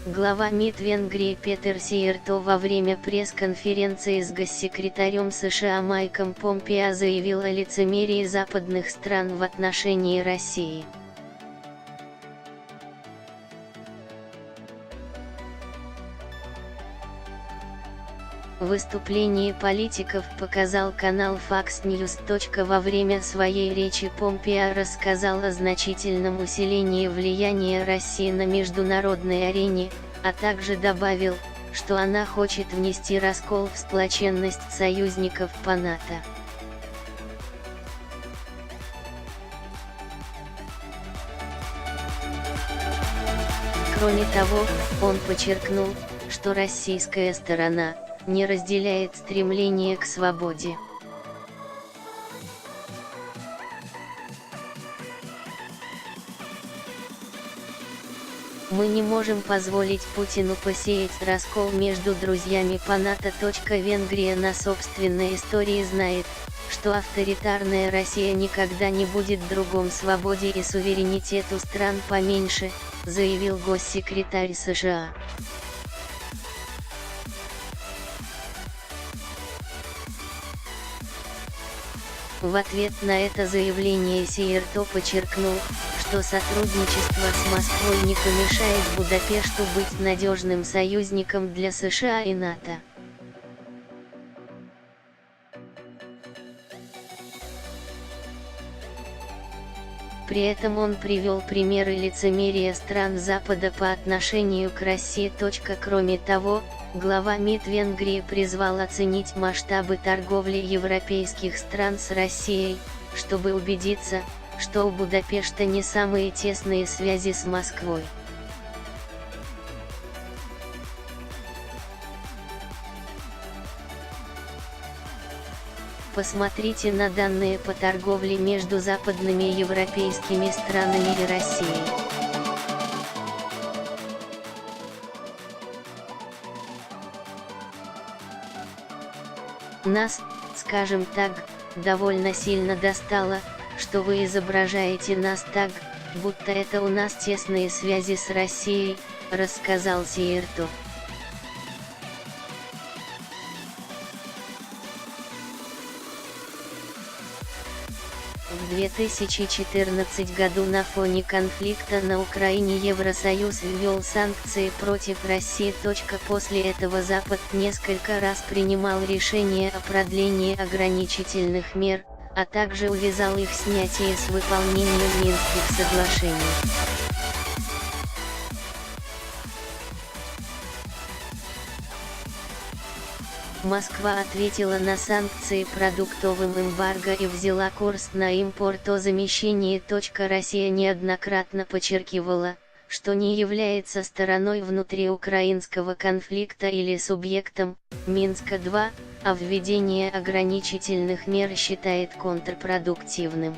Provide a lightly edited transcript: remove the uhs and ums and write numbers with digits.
Глава МИД Венгрии Петер Сиерто во время пресс-конференции с госсекретарем США Майком Помпео заявил о лицемерии западных стран в отношении России. Выступление политиков показал канал Fox News. Во время своей речи Помпео рассказал о значительном усилении влияния России на международной арене, а также добавил, что она хочет внести раскол в сплоченность союзников по НАТО. Кроме того, он подчеркнул, что российская сторона не разделяет стремление к свободе. Мы не можем позволить Путину посеять раскол между друзьями по НАТО. Венгрия на собственной истории знает, что авторитарная Россия никогда не будет другом свободе и суверенитету стран поменьше, заявил госсекретарь США. В ответ на это заявление Сиерто подчеркнул, что сотрудничество с Москвой не помешает Будапешту быть надежным союзником для США и НАТО. При этом он привел примеры лицемерия стран Запада по отношению к России. Кроме того, глава МИД Венгрии призвал оценить масштабы торговли европейских стран с Россией, чтобы убедиться, что у Будапешта не самые тесные связи с Москвой. Посмотрите на данные по торговле между западными европейскими странами и Россией. Нас, скажем так, довольно сильно достало, что вы изображаете нас так, будто это у нас тесные связи с Россией, рассказал Сиерто. В 2014 году на фоне конфликта на Украине Евросоюз ввел санкции против России. После этого Запад несколько раз принимал решения о продлении ограничительных мер, а также увязал их снятие с выполнением Минских соглашений. Москва ответила на санкции продуктовым эмбарго и взяла курс на импортозамещение. Россия неоднократно подчеркивала, что не является стороной внутриукраинского конфликта или субъектом Минска-2, а введение ограничительных мер считает контрпродуктивным.